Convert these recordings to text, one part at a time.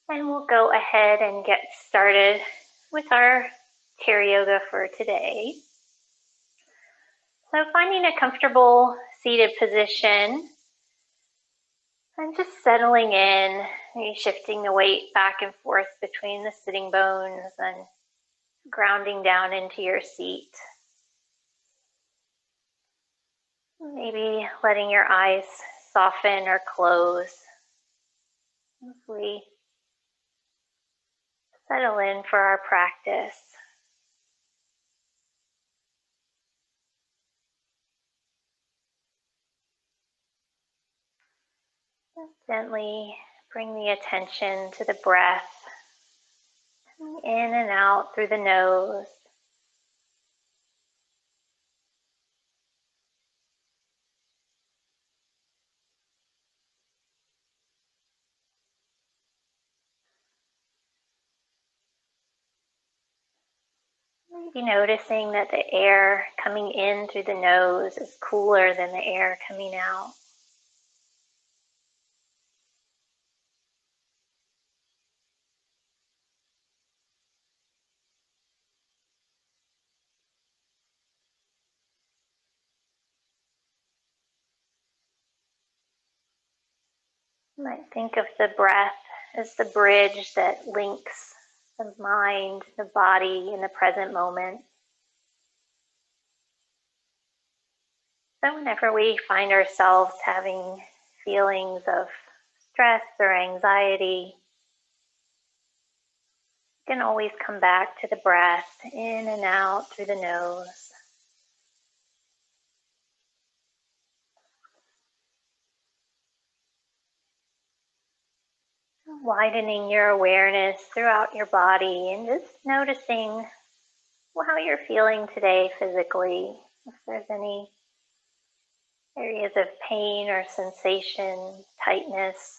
And we'll go ahead and get started with our chair yoga for today. So finding a comfortable seated position and just settling in, maybe shifting the weight back and forth between the sitting bones and grounding down into your seat. Maybe letting your eyes soften or close as we settle in for our practice. Just gently bring the attention to the breath, in and out through the nose. Maybe noticing that the air coming in through the nose is cooler than the air coming out. You might think of the breath as the bridge that links the mind, the body, in the present moment. So whenever we find ourselves having feelings of stress or anxiety, you can always come back to the breath, in and out through the nose. Widening your awareness throughout your body and just noticing how you're feeling today physically. If there's any areas of pain or sensation, tightness,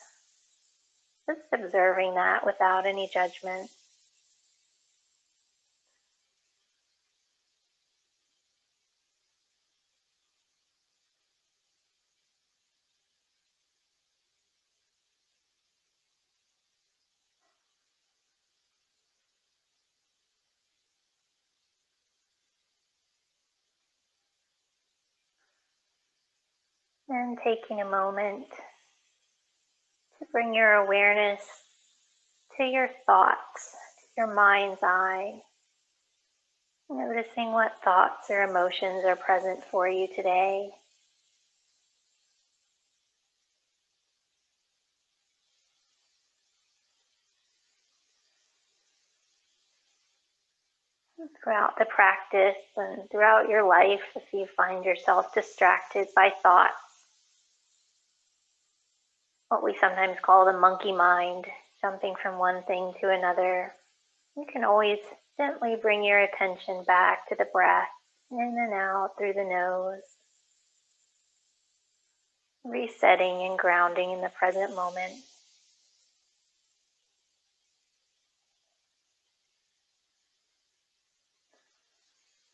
just observing that without any judgment. And taking a moment to bring your awareness to your thoughts, to your mind's eye. Noticing what thoughts or emotions are present for you today. Throughout the practice and throughout your life, if you find yourself distracted by thoughts, what we sometimes call the monkey mind, jumping from one thing to another, you can always gently bring your attention back to the breath, in and out through the nose, resetting and grounding in the present moment.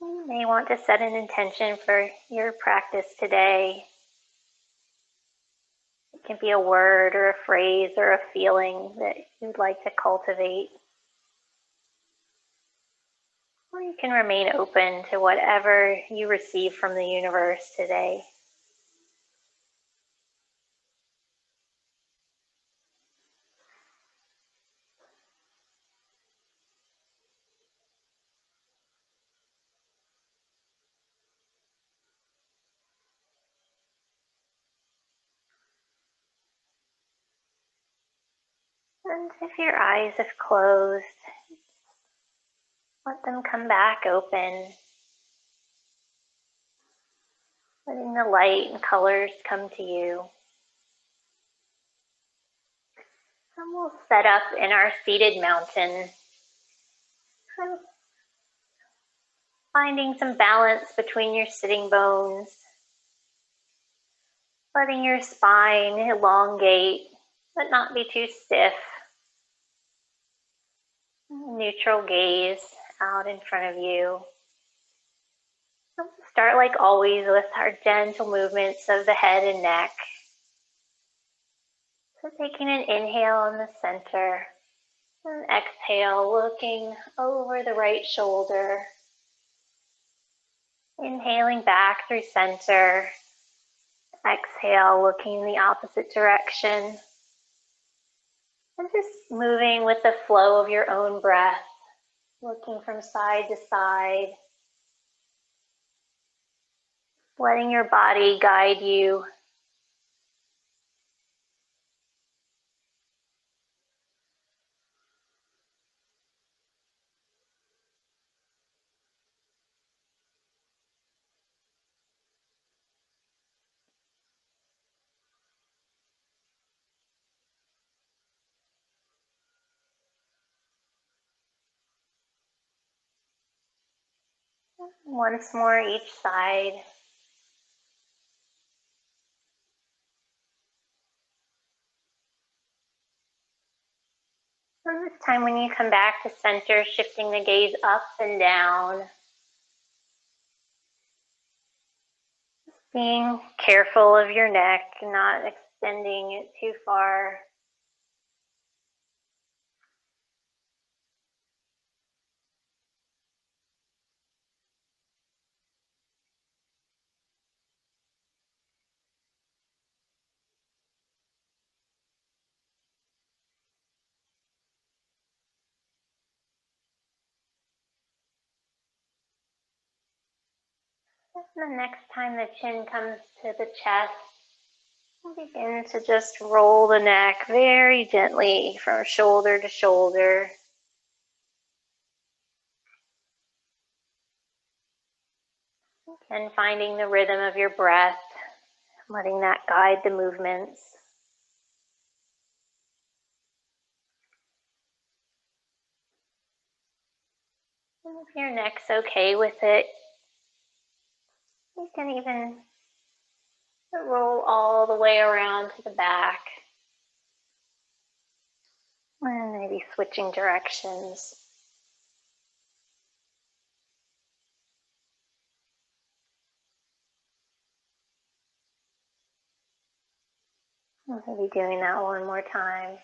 You may want to set an intention for your practice today. It can be a word or a phrase or a feeling that you'd like to cultivate. Or you can remain open to whatever you receive from the universe today. And if your eyes have closed, let them come back open, letting the light and colors come to you. And we'll set up in our seated mountain, finding some balance between your sitting bones, letting your spine elongate, but not be too stiff. Neutral gaze out in front of you. Start like always with our gentle movements of the head and neck. So taking an inhale in the center, And exhale, looking over the right shoulder. Inhaling back through center. Exhale, looking in the opposite direction. And just moving with the flow of your own breath, looking from side to side. Letting your body guide you. Once more each side. And this time when you come back to center, shifting the gaze up and down. Being careful of your neck, not extending it too far. And the next time the chin comes to the chest, begin to just roll the neck very gently from shoulder to shoulder. And finding the rhythm of your breath, letting that guide the movements. And if your neck's okay with it, you can even roll all the way around to the back. And maybe switching directions. Maybe doing that one more time.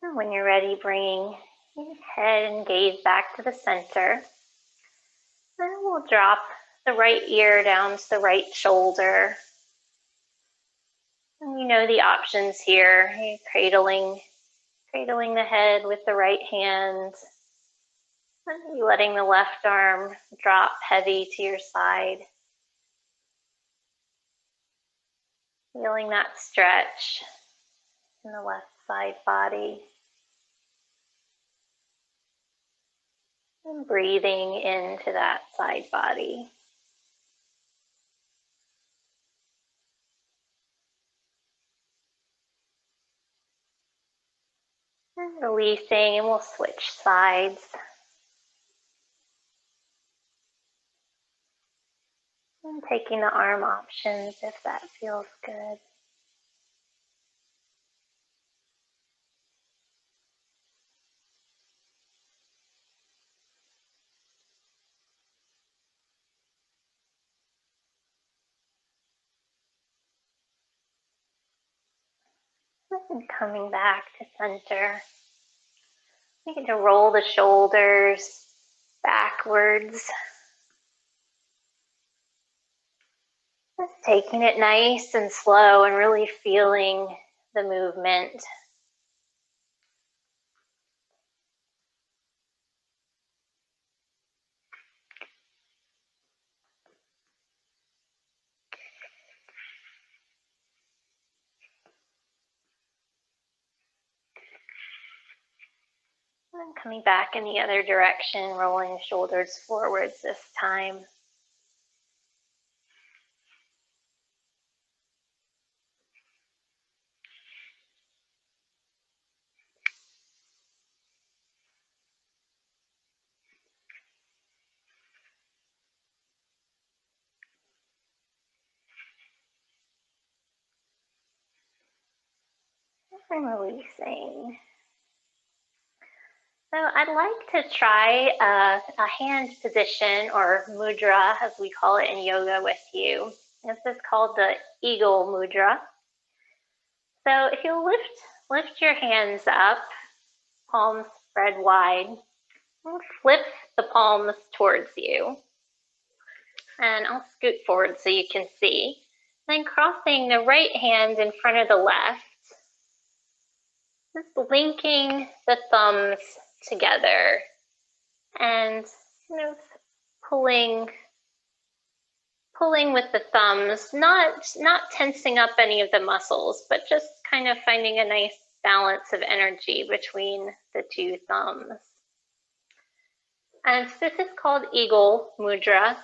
And when you're ready, bringing your head and gaze back to the center. Then we'll drop the right ear down to the right shoulder. And you know the options here. You're cradling the head with the right hand. And you're letting the left arm drop heavy to your side. Feeling that stretch in the left side body. And breathing into that side body. And releasing, and we'll switch sides. And taking the arm options if that feels good. And coming back to center. We get to roll the shoulders backwards. Just taking it nice and slow and really feeling the movement. And coming back in the other direction, rolling the shoulders forwards this time. And releasing. So I'd like to try a hand position, or mudra as we call it in yoga, with you. This is called the eagle mudra. So if you lift your hands up, palms spread wide, flip the palms towards you. And I'll scoot forward so you can see. Then crossing the right hand in front of the left, just linking the thumbs together and kind of pulling with the thumbs, not tensing up any of the muscles, but just kind of finding a nice balance of energy between the two thumbs. And this is called eagle mudra.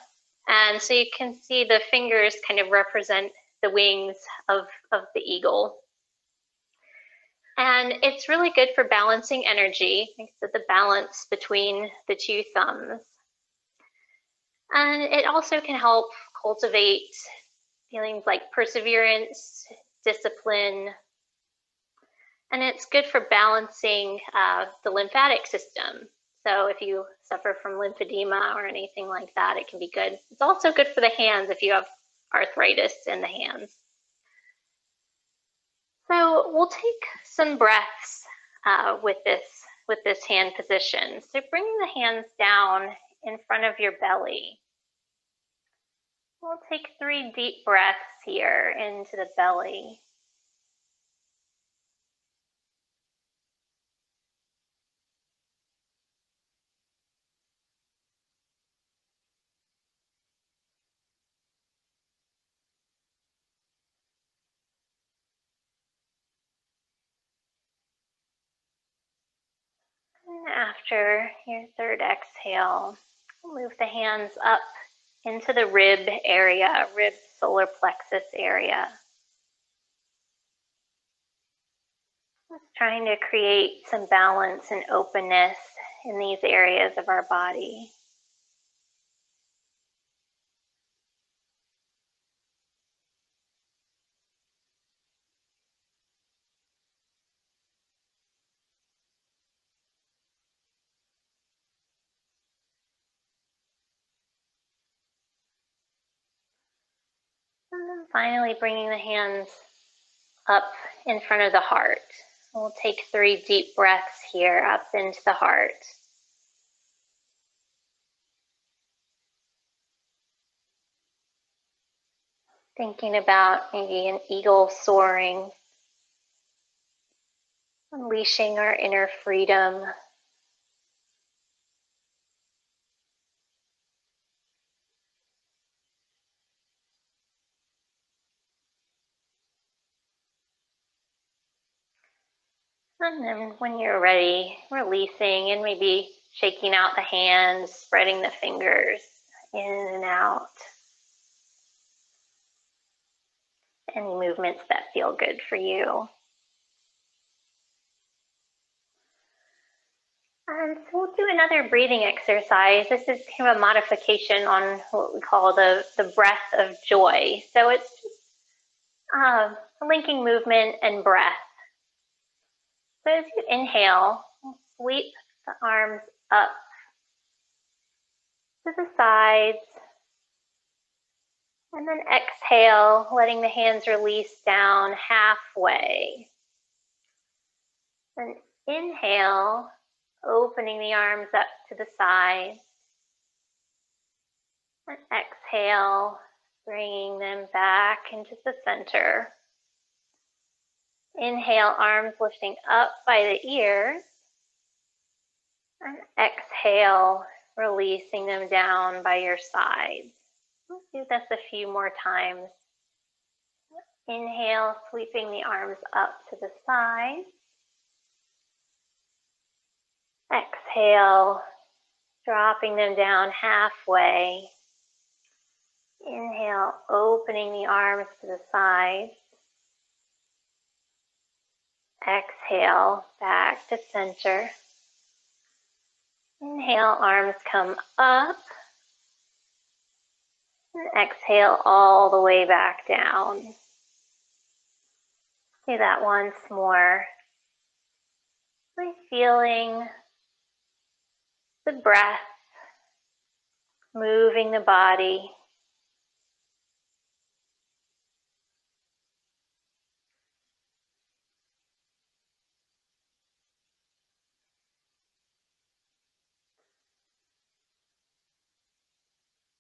And so you can see the fingers kind of represent the wings of the eagle. And it's really good for balancing energy, so the balance between the two thumbs. And it also can help cultivate feelings like perseverance, discipline, and it's good for balancing the lymphatic system. So if you suffer from lymphedema or anything like that, it can be good. It's also good for the hands if you have arthritis in the hands. So we'll take some breaths with this hand position. So bringing the hands down in front of your belly. We'll take 3 deep breaths here into the belly. And after your 3rd exhale, move the hands up into the rib area, rib solar plexus area. Just trying to create some balance and openness in these areas of our body. And then finally bringing the hands up in front of the heart. We'll take 3 deep breaths here up into the heart. Thinking about maybe an eagle soaring, unleashing our inner freedom. And then when you're ready, releasing and maybe shaking out the hands, spreading the fingers in and out. Any movements that feel good for you. And so we'll do another breathing exercise. This is kind of a modification on what we call the breath of joy. So it's just linking movement and breath. So as you inhale, sweep the arms up to the sides. And then exhale, letting the hands release down halfway. Then inhale, opening the arms up to the side. And exhale, bringing them back into the center. Inhale, arms lifting up by the ears. And exhale, releasing them down by your sides. Let's do this a few more times. Inhale, sweeping the arms up to the side. Exhale, dropping them down halfway. Inhale, opening the arms to the side. Exhale, back to center. Inhale, arms come up. And exhale all the way back down. Do that once more. Really feeling the breath, moving the body.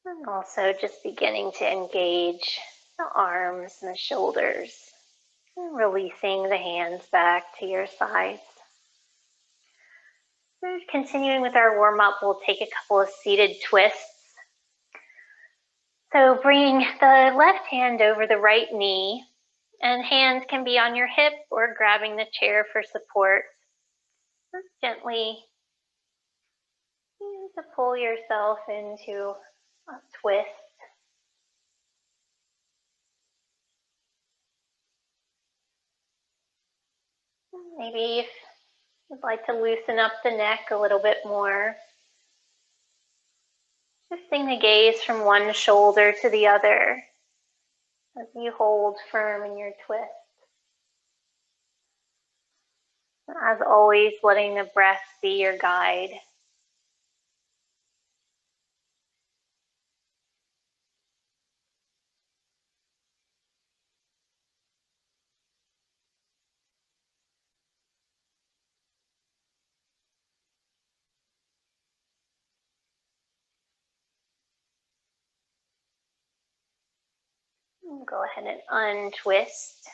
And also just beginning to engage the arms and the shoulders, and releasing the hands back to your sides. So continuing with our warm-up, we'll take a couple of seated twists. So bringing the left hand over the right knee, and hands can be on your hip or grabbing the chair for support. Just gently to pull yourself into a twist. Maybe if you'd like to loosen up the neck a little bit more, shifting the gaze from one shoulder to the other as you hold firm in your twist. As always, letting the breath be your guide. Go ahead and untwist.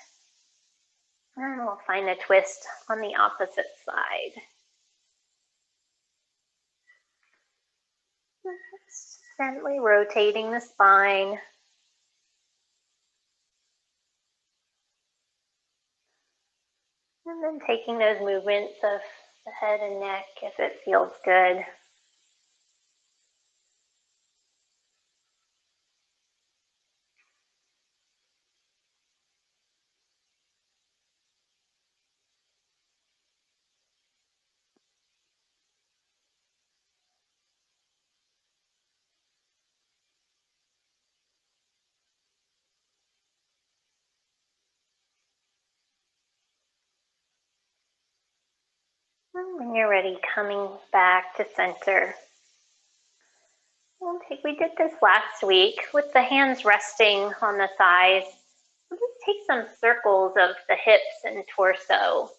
And we'll find a twist on the opposite side. Gently rotating the spine. And then taking those movements of the head and neck if it feels good. And when you're ready, coming back to center. We did this last week with the hands resting on the thighs. We'll just take some circles of the hips and torso.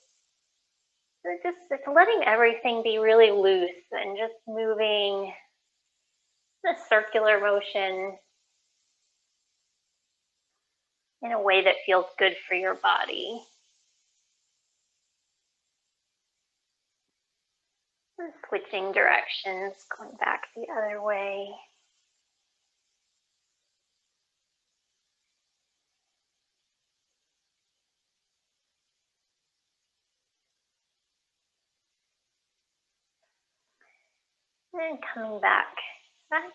So just letting everything be really loose and just moving in a circular motion in a way that feels good for your body. And switching directions, going back the other way. And coming back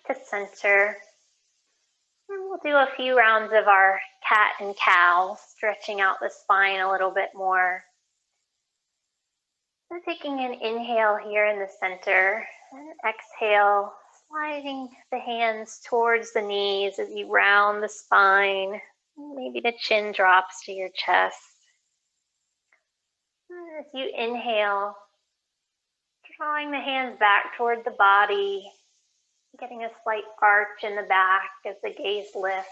to center. And we'll do a few rounds of our cat and cow, stretching out the spine a little bit more. So taking an inhale here in the center, and exhale, sliding the hands towards the knees as you round the spine. Maybe the chin drops to your chest. And as you inhale, drawing the hands back toward the body, getting a slight arch in the back as the gaze lifts.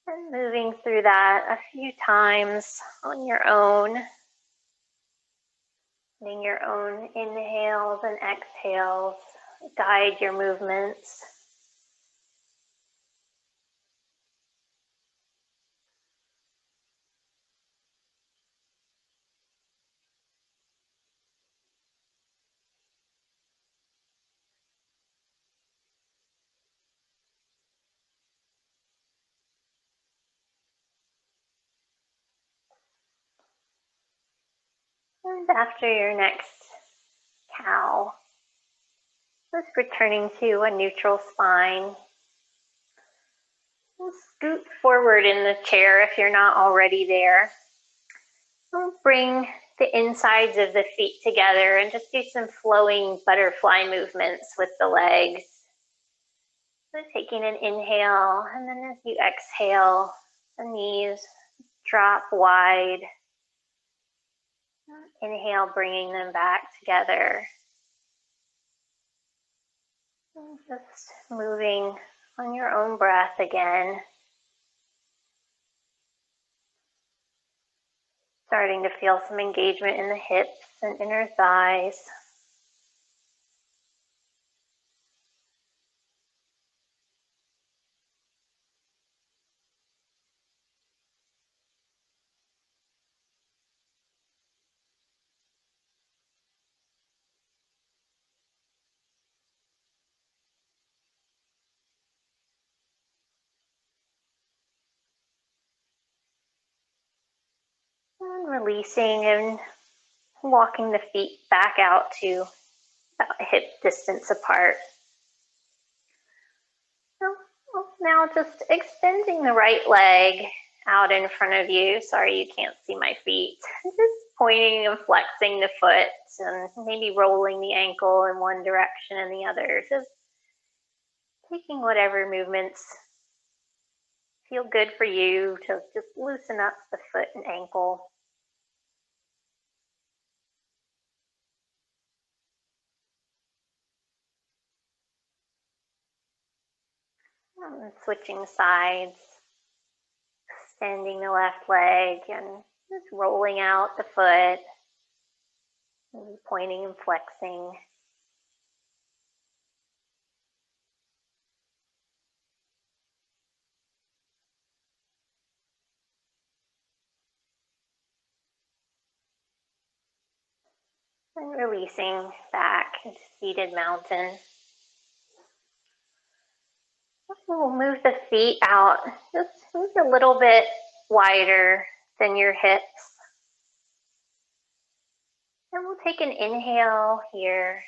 And moving through that a few times on your own. Letting your own inhales and exhales guide your movements. And after your next cow, just returning to a neutral spine. We'll scoot forward in the chair if you're not already there. We'll bring the insides of the feet together and just do some flowing butterfly movements with the legs. So taking an inhale, and then as you exhale, the knees drop wide. Inhale, bringing them back together. Just moving on your own breath again. Starting to feel some engagement in the hips and inner thighs. And releasing and walking the feet back out to about hip distance apart. Now just extending the right leg out in front of you. Sorry, you can't see my feet. Just pointing and flexing the foot and maybe rolling the ankle in one direction and the other. Just taking whatever movements feel good for you to just loosen up the foot and ankle. And switching sides, extending the left leg and just rolling out the foot, maybe pointing and flexing. And releasing back into seated mountain. We'll move the feet out just a little bit wider than your hips. And we'll take an inhale here,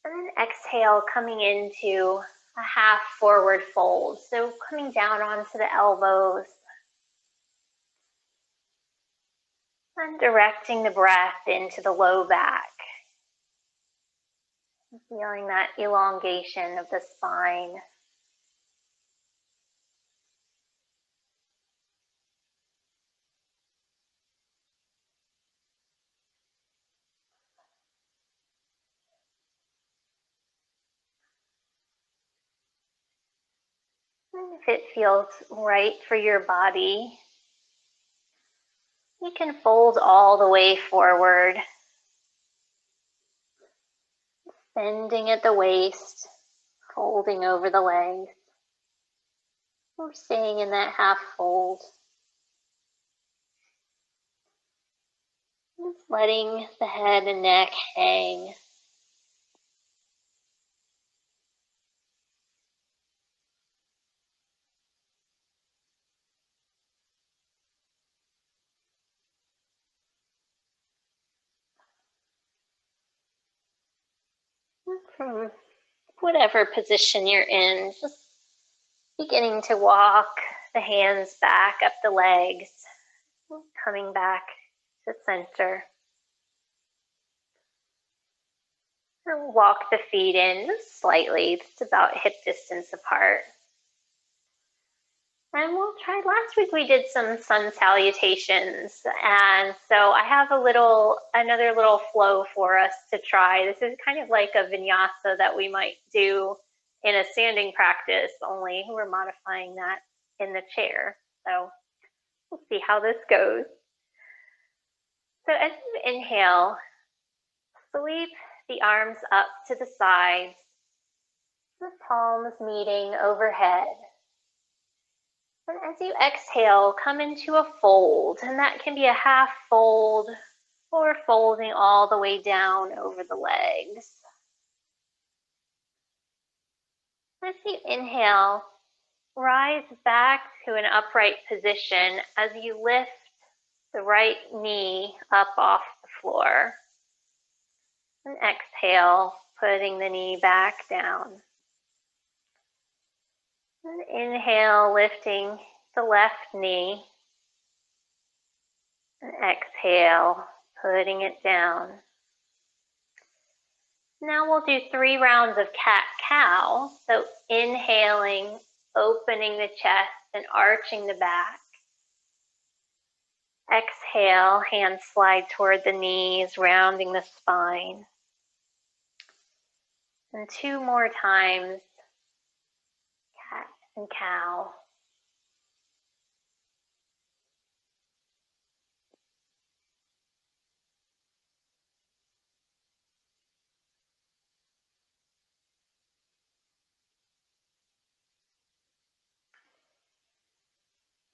and then exhale, coming into a half forward fold. So coming down onto the elbows and directing the breath into the low back. Feeling that elongation of the spine. And if it feels right for your body, you can fold all the way forward, bending at the waist, folding over the legs. We're staying in that half fold. Just letting the head and neck hang. From whatever position you're in, just beginning to walk the hands back up the legs, coming back to center. And walk the feet in just slightly, it's about hip distance apart. And we'll try, last week we did some sun salutations, and so I have another little flow for us to try. This is kind of like a vinyasa that we might do in a standing practice, only we're modifying that in the chair. So we'll see how this goes. So as you inhale, sweep the arms up to the sides, the palms meeting overhead. And as you exhale, come into a fold, and that can be a half fold or folding all the way down over the legs. As you inhale, rise back to an upright position as you lift the right knee up off the floor. And exhale, putting the knee back down. And inhale, lifting the left knee. And exhale, putting it down. Now we'll do 3 rounds of cat-cow. So inhaling, opening the chest and arching the back. Exhale, hands slide toward the knees, rounding the spine. And 2 more times, cat and cow.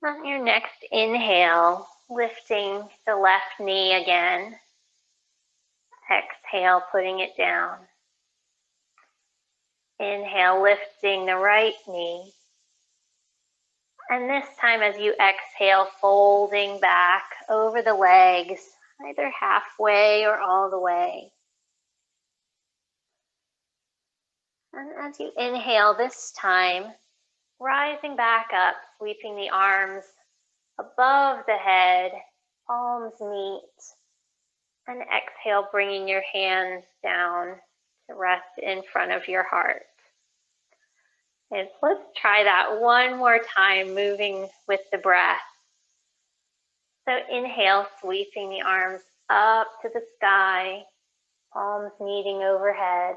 On your next inhale, lifting the left knee again. Exhale, putting it down. Inhale, lifting the right knee. And this time as you exhale, folding back over the legs, either halfway or all the way. And as you inhale this time, rising back up, sweeping the arms above the head, palms meet. And exhale, bringing your hands down to rest in front of your heart. And let's try that one more time, moving with the breath. So inhale, sweeping the arms up to the sky, palms meeting overhead.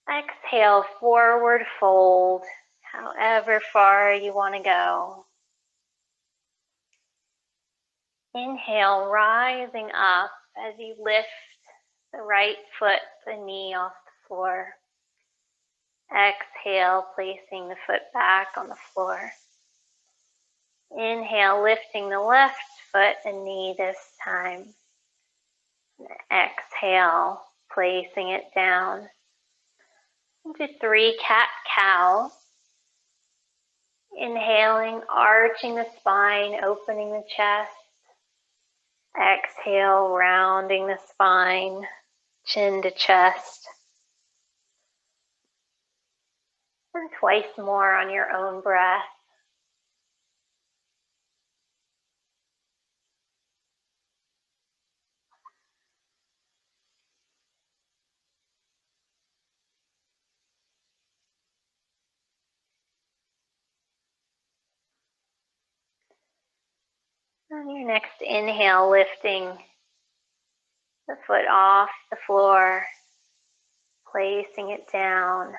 Exhale, forward fold, however far you want to go. Inhale, rising up as you lift the right foot, the knee off the floor. Exhale, placing the foot back on the floor. Inhale, lifting the left foot and knee this time. Exhale, placing it down. Into 3 cat-cow. Inhaling, arching the spine, opening the chest. Exhale, rounding the spine, chin to chest. And twice more on your own breath. On your next inhale, lifting the foot off the floor, placing it down.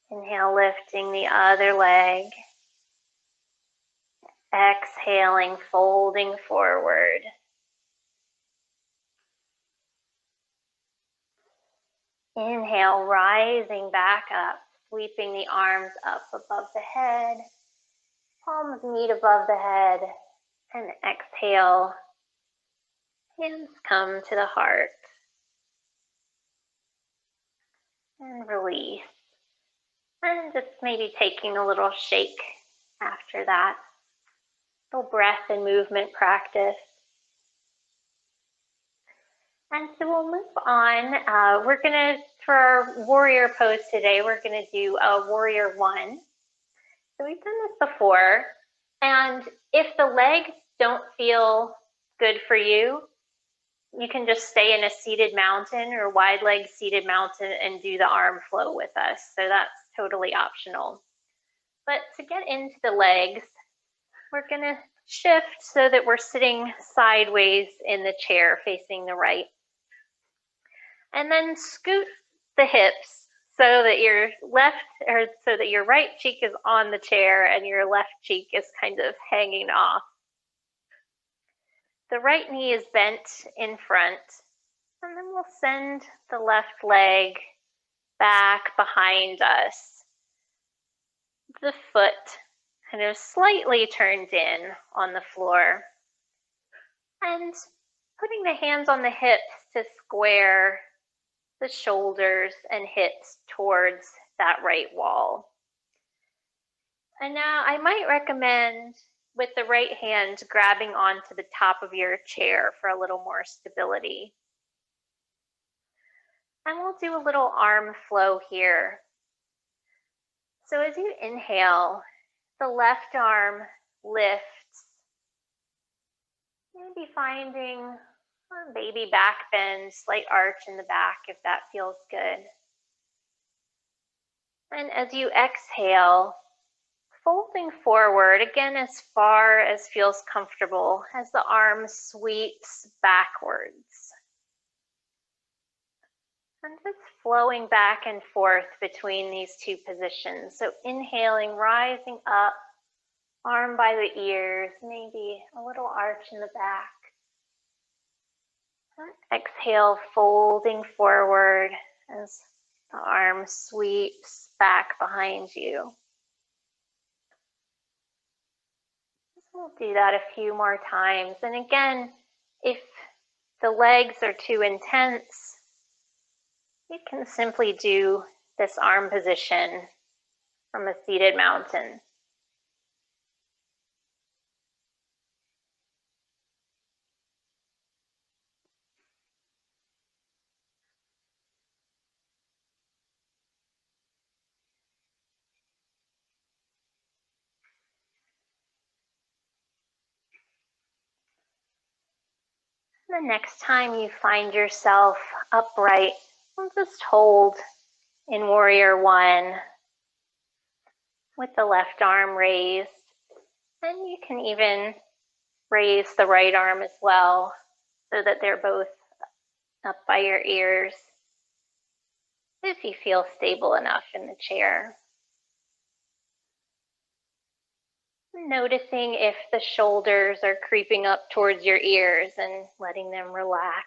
Inhale, lifting the other leg. Exhaling, folding forward. Inhale, rising back up, sweeping the arms up above the head. Palms meet above the head. And exhale, hands come to the heart. And release. And just maybe taking a little shake after that. A little breath and movement practice. And so we'll move on. We're gonna, for our warrior pose today, we're gonna do a warrior 1. So we've done this before. And if the legs don't feel good for you, you can just stay in a seated mountain or wide leg seated mountain and do the arm flow with us. So that's totally optional. But to get into the legs, we're gonna shift so that we're sitting sideways in the chair facing the right. And then scoot the hips so that your right cheek is on the chair and your left cheek is kind of hanging off. The right knee is bent in front, and then we'll send the left leg back behind us. The foot kind of slightly turned in on the floor. And putting the hands on the hips to square the shoulders and hips towards that right wall. And now I might recommend with the right hand grabbing onto the top of your chair for a little more stability. And we'll do a little arm flow here. So as you inhale, the left arm lifts, maybe finding a baby back bend, slight arch in the back if that feels good. And as you exhale, folding forward, again as far as feels comfortable as the arm sweeps backwards. And just flowing back and forth between these two positions. So inhaling, rising up, arm by the ears, maybe a little arch in the back. Exhale, folding forward as the arm sweeps back behind you. We'll do that a few more times. And again, if the legs are too intense, you can simply do this arm position from a seated mountain. The next time you find yourself upright, just hold in Warrior One with the left arm raised. And you can even raise the right arm as well so that they're both up by your ears if you feel stable enough in the chair. Noticing if the shoulders are creeping up towards your ears and letting them relax.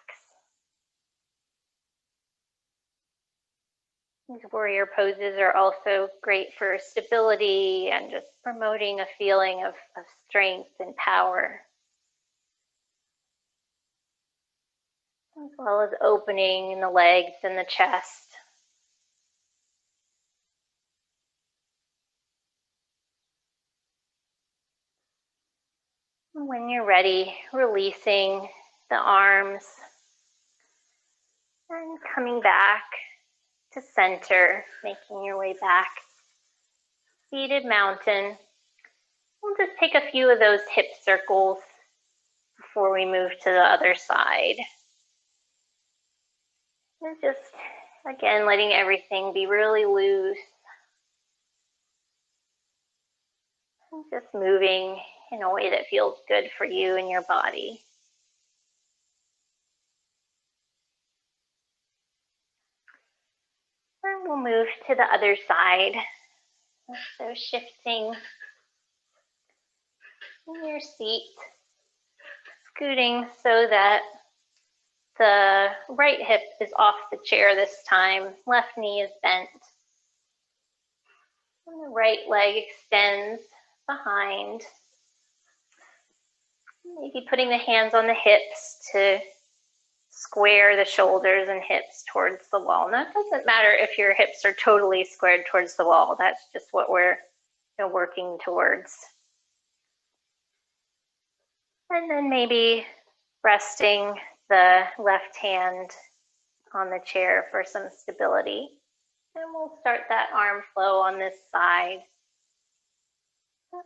These warrior poses are also great for stability and just promoting a feeling of strength and power, as well as opening in the legs and the chest. When you're ready, releasing the arms and coming back to center, making your way back. Seated mountain. We'll just take a few of those hip circles before we move to the other side. And just, again, letting everything be really loose. And just moving in a way that feels good for you and your body. And we'll move to the other side. So shifting in your seat, scooting so that the right hip is off the chair this time. Left knee is bent. And the right leg extends behind. Maybe putting the hands on the hips to square the shoulders and hips towards the wall. Now, it doesn't matter if your hips are totally squared towards the wall. That's just what we're working towards. And then maybe resting the left hand on the chair for some stability. And we'll start that arm flow on this side.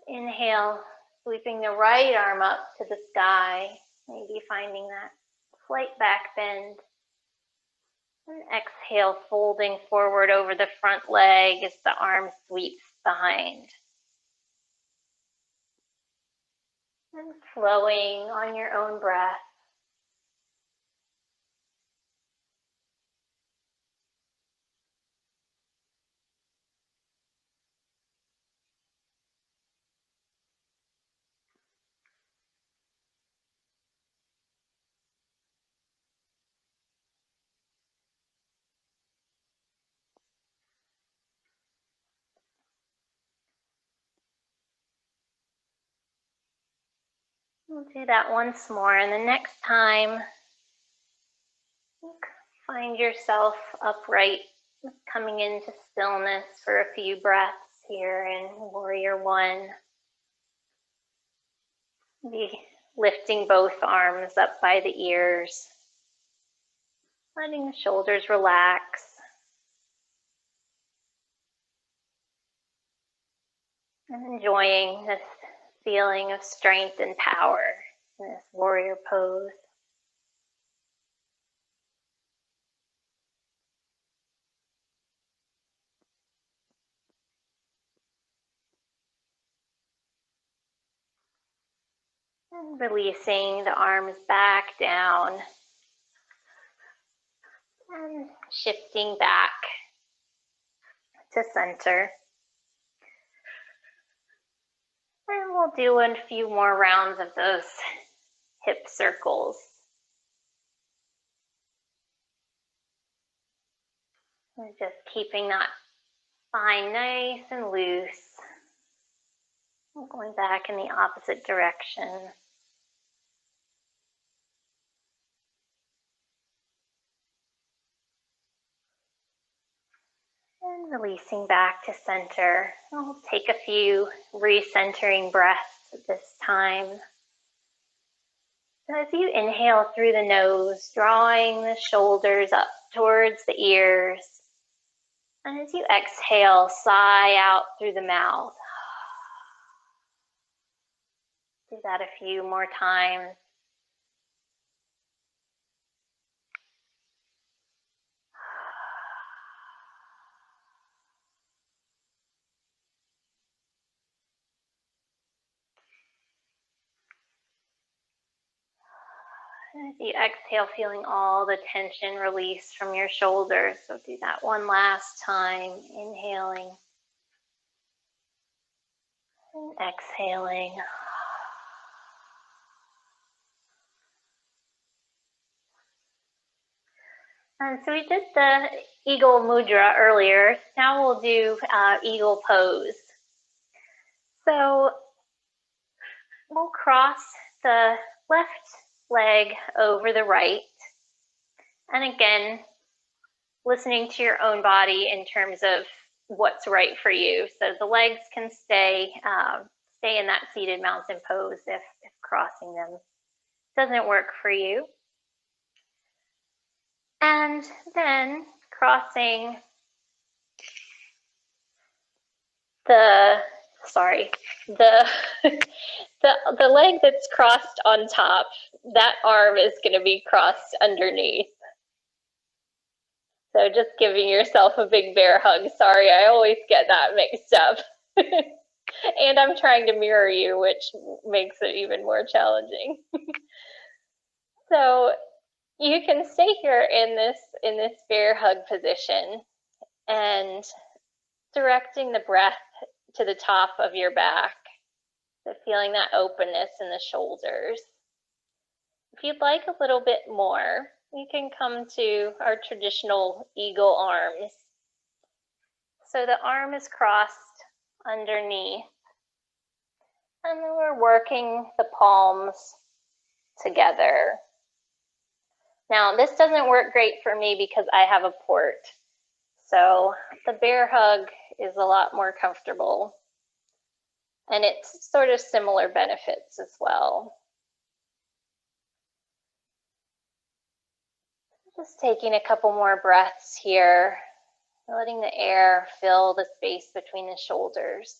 Inhale, sweeping the right arm up to the sky, maybe finding that slight back bend. And exhale, folding forward over the front leg as the arm sweeps behind. And flowing on your own breath. We'll do that once more, and the next time, find yourself upright, coming into stillness for a few breaths here in Warrior One. Be lifting both arms up by the ears, letting the shoulders relax. And enjoying this feeling of strength and power in this warrior pose. And releasing the arms back down. And And shifting back to center. And we'll do a few more rounds of those hip circles. And just keeping that spine nice and loose. I'm going back in the opposite direction. And releasing back to center. I'll take a few recentering breaths at this time. So as you inhale through the nose, drawing the shoulders up towards the ears. And as you exhale, sigh out through the mouth. Do that a few more times. And as you exhale, feeling all the tension release from your shoulders. So do that one last time, inhaling and exhaling. And so we did the eagle mudra earlier. Now we'll do eagle pose. So we'll cross the left leg over the right. And again, listening to your own body in terms of what's right for you. So the legs can stay in that seated mountain pose if crossing them doesn't work for you. And then crossing the leg that's crossed on top, that arm is going to be crossed underneath. So just giving yourself a big bear hug. Sorry, I always get that mixed up. And I'm trying to mirror you, which makes it even more challenging. So you can stay here in this bear hug position and directing the breath to the top of your back. So feeling that openness in the shoulders. If you'd like a little bit more, you can come to our traditional eagle arms. So the arm is crossed underneath, and then we're working the palms together. Now, this doesn't work great for me because I have a port. So the bear hug is a lot more comfortable. And it's sort of similar benefits as well. Just taking a couple more breaths here, letting the air fill the space between the shoulders.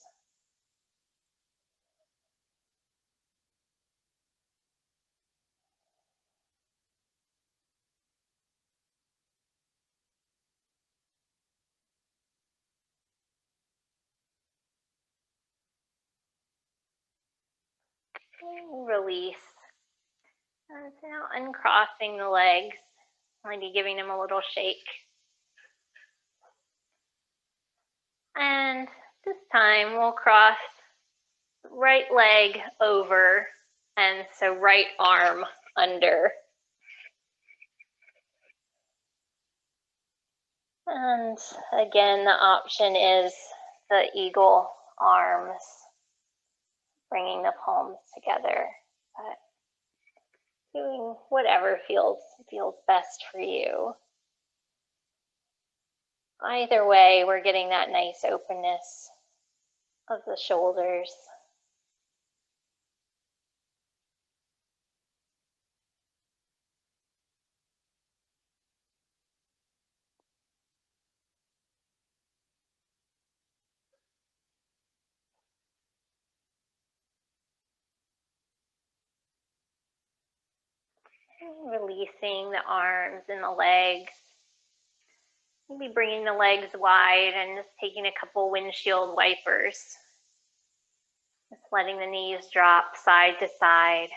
And release. And so now uncrossing the legs, maybe giving them a little shake. And this time we'll cross right leg over, and so right arm under. And again, the option is the eagle arms, bringing the palms together, but doing whatever feels best for you. Either way, we're getting that nice openness of the shoulders. Releasing the arms and the legs. Maybe bringing the legs wide and just taking a couple windshield wipers. Just letting the knees drop side to side.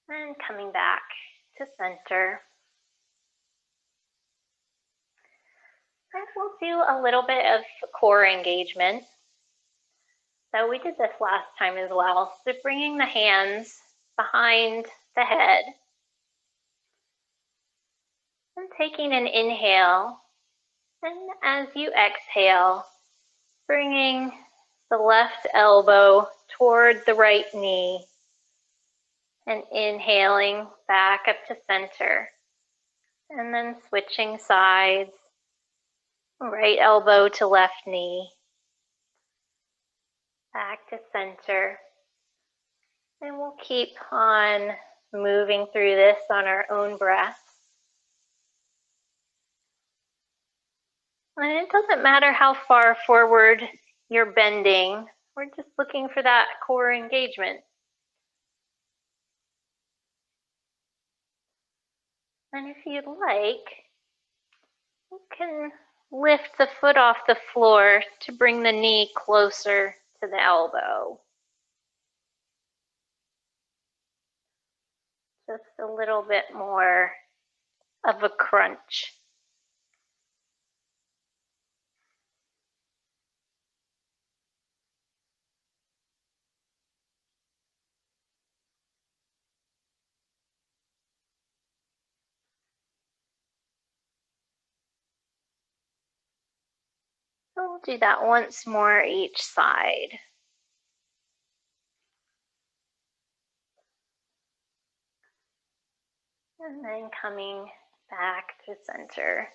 And coming back to center. And we'll do a little bit of core engagement. So we did this last time as well. So bringing the hands behind the head and taking an inhale. And as you exhale, bringing the left elbow toward the right knee and inhaling back up to center. And then switching sides, right elbow to left knee, back to center. And we'll keep on moving through this on our own breath. And it doesn't matter how far forward you're bending, we're just looking for that core engagement. And if you'd like, you can lift the foot off the floor to bring the knee closer to the elbow. Just a little bit more of a crunch. So we'll do that once more each side. And then coming back to center.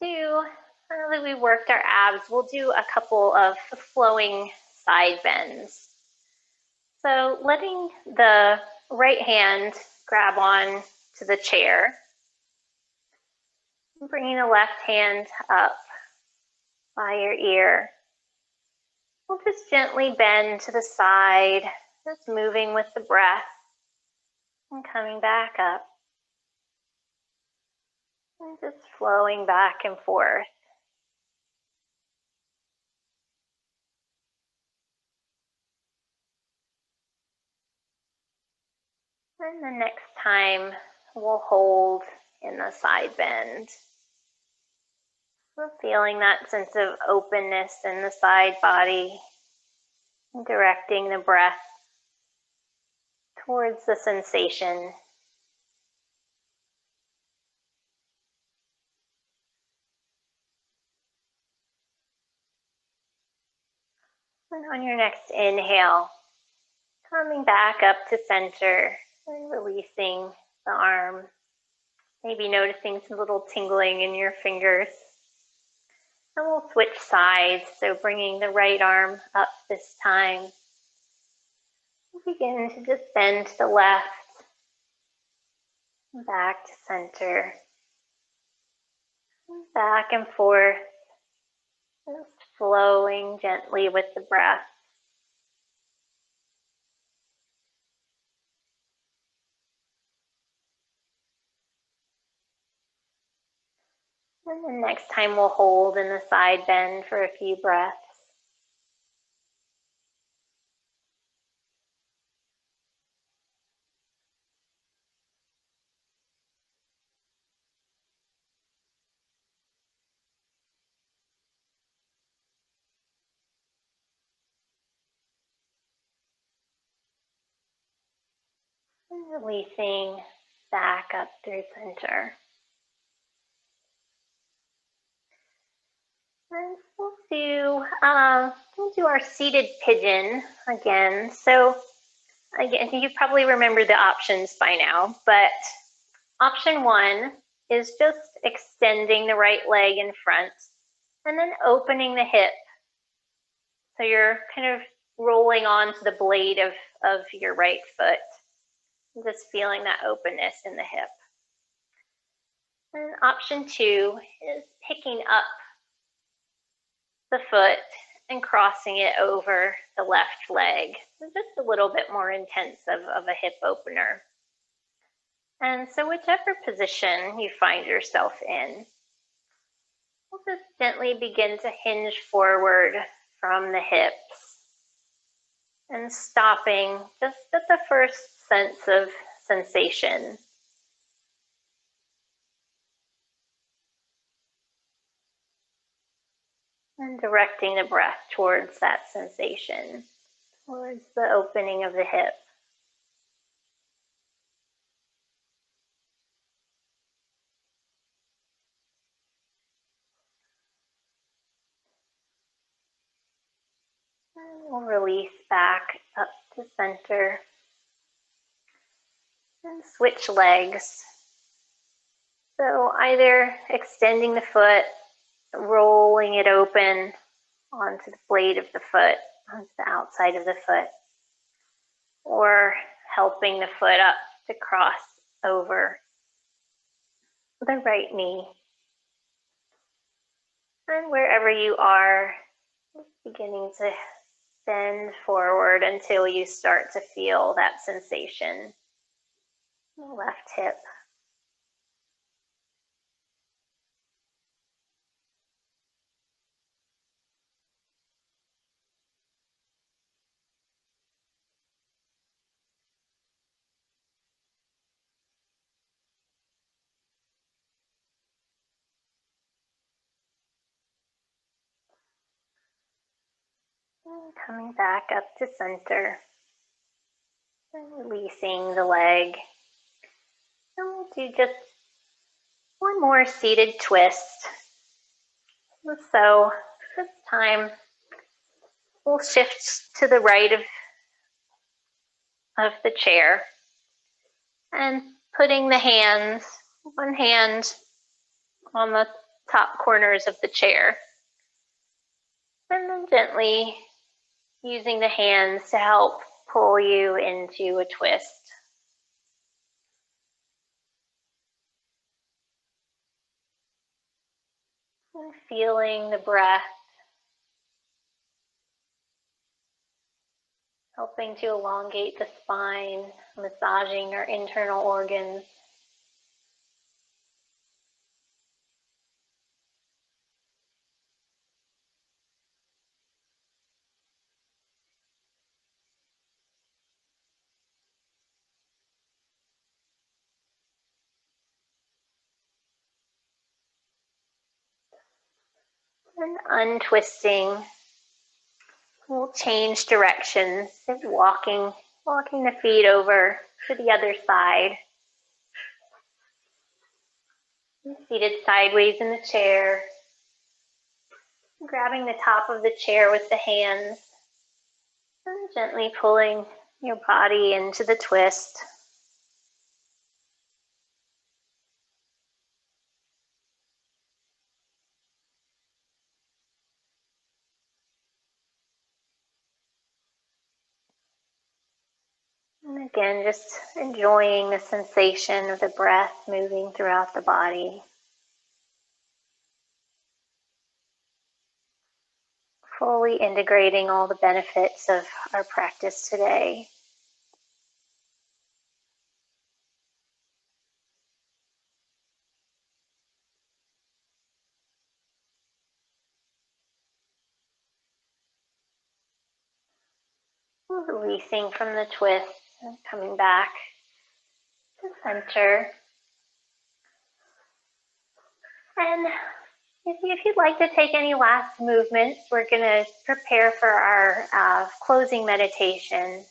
Now that we worked our abs, we'll do a couple of flowing side bends. So letting the right hand grab on to the chair, bringing the left hand up by your ear. We'll just gently bend to the side, just moving with the breath and coming back up. And just flowing back and forth. And the next time we'll hold in the side bend. We're feeling that sense of openness in the side body, and directing the breath towards the sensation. And on your next inhale, coming back up to center and releasing the arm. Maybe noticing some little tingling in your fingers. And we'll switch sides, so bringing the right arm up this time. We'll begin to just bend to the left, back to center, back and forth, just flowing gently with the breath. And the next time we'll hold in the side bend for a few breaths. And releasing back up through center. And we'll do our seated pigeon again. So again, you probably remember the options by now, but option one is just extending the right leg in front and then opening the hip. So you're kind of rolling onto the blade of your right foot, just feeling that openness in the hip. And option two is picking up the foot and crossing it over the left leg. So just a little bit more intense of a hip opener. And so whichever position you find yourself in, we'll just gently begin to hinge forward from the hips. and stopping just at the first sense of sensation. And directing the breath towards that sensation, towards the opening of the hip. And we'll release back up to center. And switch legs. So either extending the foot, rolling it open onto the blade of the foot, onto the outside of the foot, or helping the foot up to cross over the right knee. And wherever you are, beginning to bend forward until you start to feel that sensation in the left hip. And coming back up to center. And releasing the leg. And we'll do just one more seated twist. So this time we'll shift to the right of the chair and putting the hands, one hand on the top corners of the chair, and then gently using the hands to help pull you into a twist. And feeling the breath, helping to elongate the spine, massaging our internal organs. And untwisting. We'll change directions, walking the feet over to the other side. Seated sideways in the chair, grabbing the top of the chair with the hands, and gently pulling your body into the twist. And again, just enjoying the sensation of the breath moving throughout the body. Fully integrating all the benefits of our practice today. Releasing from the twist and coming back to center. And if you'd like to take any last movements, we're going to prepare for our closing meditation.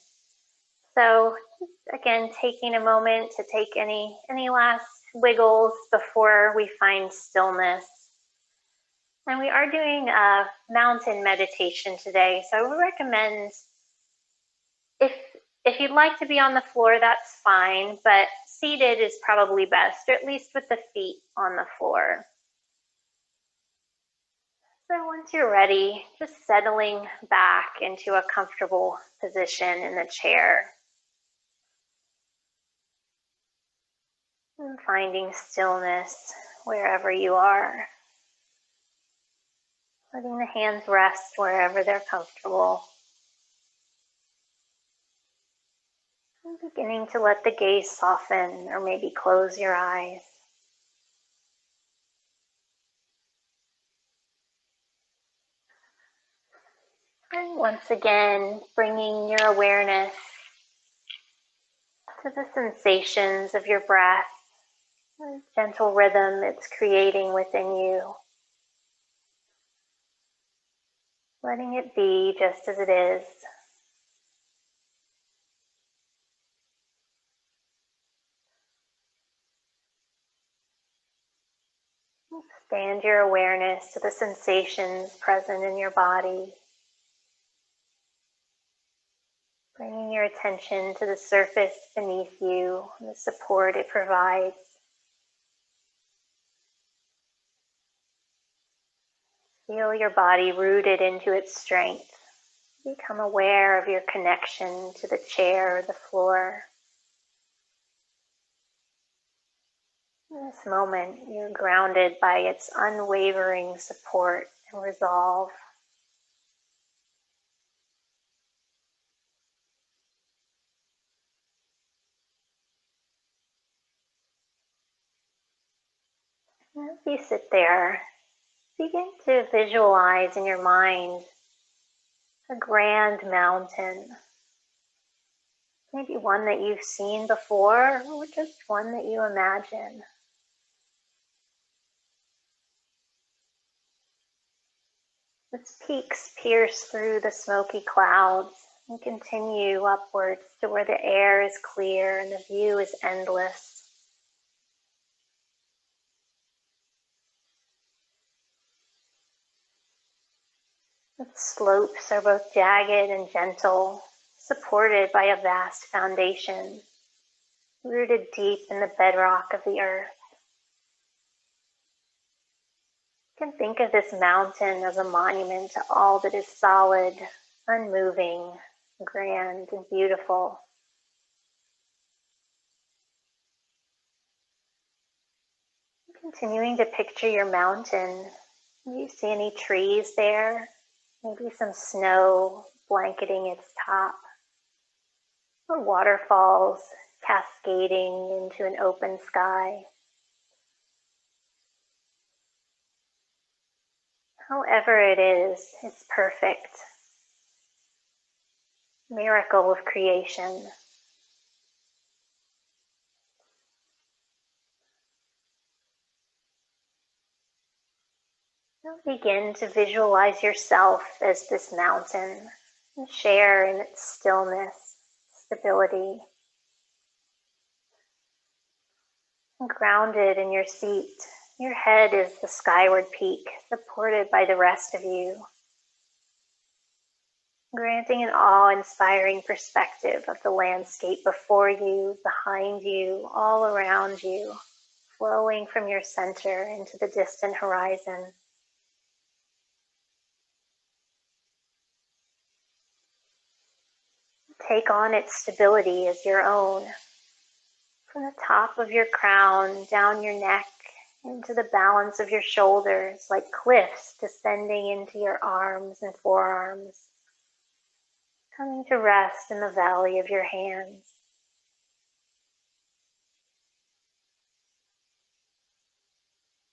So again, taking a moment to take any last wiggles before we find stillness. And we are doing a mountain meditation today, so I would recommend if you'd like to be on the floor, that's fine, but seated is probably best, or at least with the feet on the floor. So once you're ready, just settling back into a comfortable position in the chair. And finding stillness wherever you are. Letting the hands rest wherever they're comfortable. And beginning to let the gaze soften or maybe close your eyes. And once again, bringing your awareness to the sensations of your breath, the gentle rhythm it's creating within you. Letting it be just as it is. Expand your awareness to the sensations present in your body. Bringing your attention to the surface beneath you, and the support it provides. Feel your body rooted into its strength. Become aware of your connection to the chair or the floor. In this moment, you're grounded by its unwavering support and resolve. As you sit there, begin to visualize in your mind a grand mountain. Maybe one that you've seen before, or just one that you imagine. Its peaks pierce through the smoky clouds and continue upwards to where the air is clear and the view is endless. Its slopes are both jagged and gentle, supported by a vast foundation, rooted deep in the bedrock of the earth. You can think of this mountain as a monument to all that is solid, unmoving, grand, and beautiful. Continuing to picture your mountain, do you see any trees there? Maybe some snow blanketing its top, or waterfalls cascading into an open sky. However it is, it's perfect. Miracle of creation. Begin to visualize yourself as this mountain and share in its stillness, stability. And grounded in your seat, your head is the skyward peak, supported by the rest of you, granting an awe-inspiring perspective of the landscape before you, behind you, all around you, flowing from your center into the distant horizon. Take on its stability as your own. From the top of your crown, down your neck, into the balance of your shoulders, like cliffs descending into your arms and forearms, coming to rest in the valley of your hands.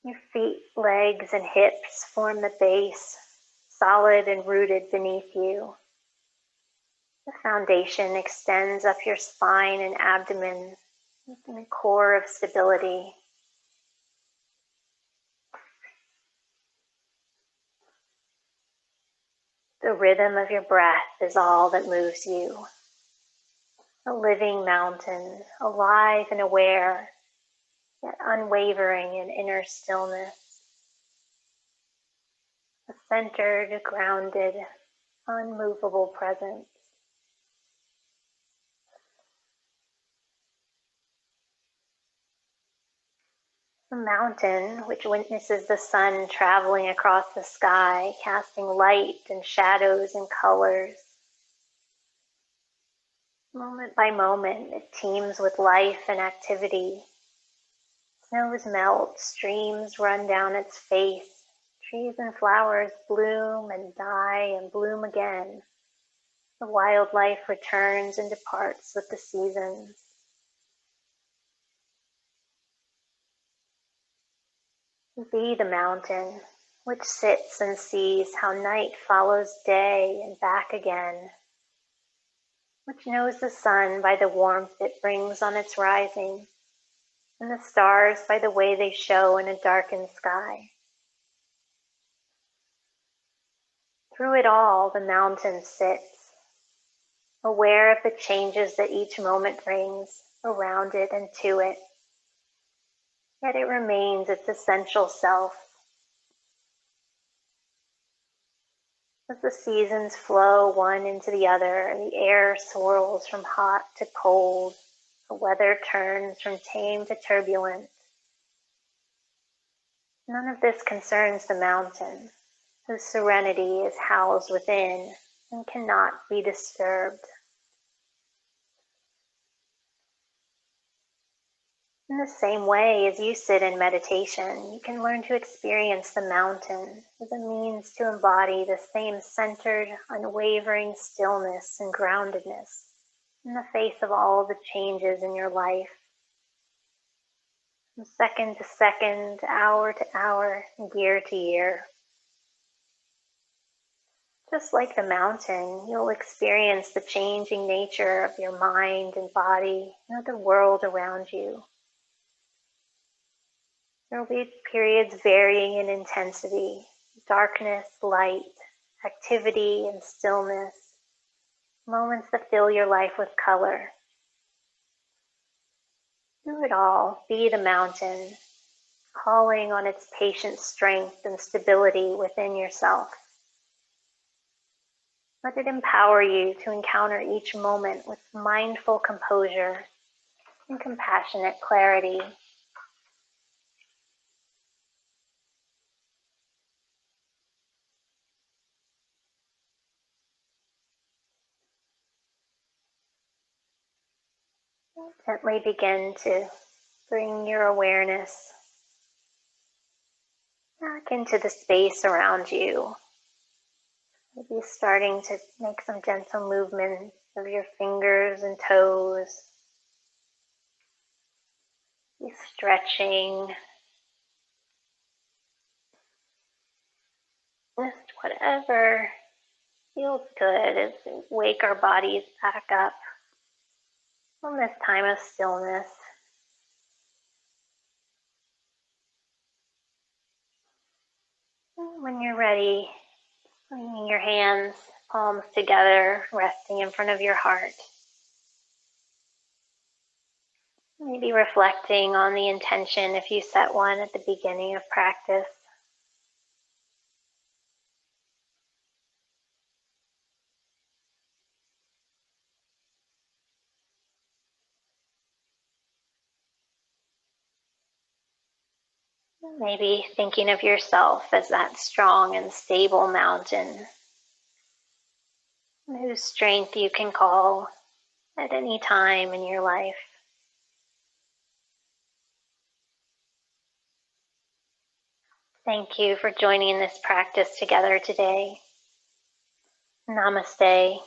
Your feet, legs, and hips form the base, solid and rooted beneath you. The foundation extends up your spine and abdomen, in a core of stability. The rhythm of your breath is all that moves you. A living mountain, alive and aware, yet unwavering in inner stillness. A centered, grounded, unmovable presence. A mountain which witnesses the sun traveling across the sky, casting light and shadows and colors. Moment by moment, it teems with life and activity. Snows melt, streams run down its face, trees and flowers bloom and die and bloom again. The wildlife returns and departs with the seasons. Be the mountain, which sits and sees how night follows day and back again, which knows the sun by the warmth it brings on its rising, and the stars by the way they show in a darkened sky. Through it all, the mountain sits, aware of the changes that each moment brings around it and to it, yet it remains its essential self. As the seasons flow one into the other, and the air swirls from hot to cold, the weather turns from tame to turbulent, none of this concerns the mountain, whose serenity is housed within and cannot be disturbed. In the same way, as you sit in meditation, you can learn to experience the mountain as a means to embody the same centered, unwavering stillness and groundedness in the face of all the changes in your life. From second to second, hour to hour, year to year. Just like the mountain, you'll experience the changing nature of your mind and body and of the world around you. There will be periods varying in intensity, darkness, light, activity, and stillness, moments that fill your life with color. Through it all, be the mountain, calling on its patient strength and stability within yourself. Let it empower you to encounter each moment with mindful composure and compassionate clarity. Gently begin to bring your awareness back into the space around you. Maybe starting to make some gentle movements of your fingers and toes. Be stretching. Just whatever feels good as we wake our bodies back up from this time of stillness. When you're ready, bringing your hands, palms together, resting in front of your heart. Maybe reflecting on the intention if you set one at the beginning of practice. Maybe thinking of yourself as that strong and stable mountain whose strength you can call at any time in your life. Thank you for joining this practice together today. Namaste.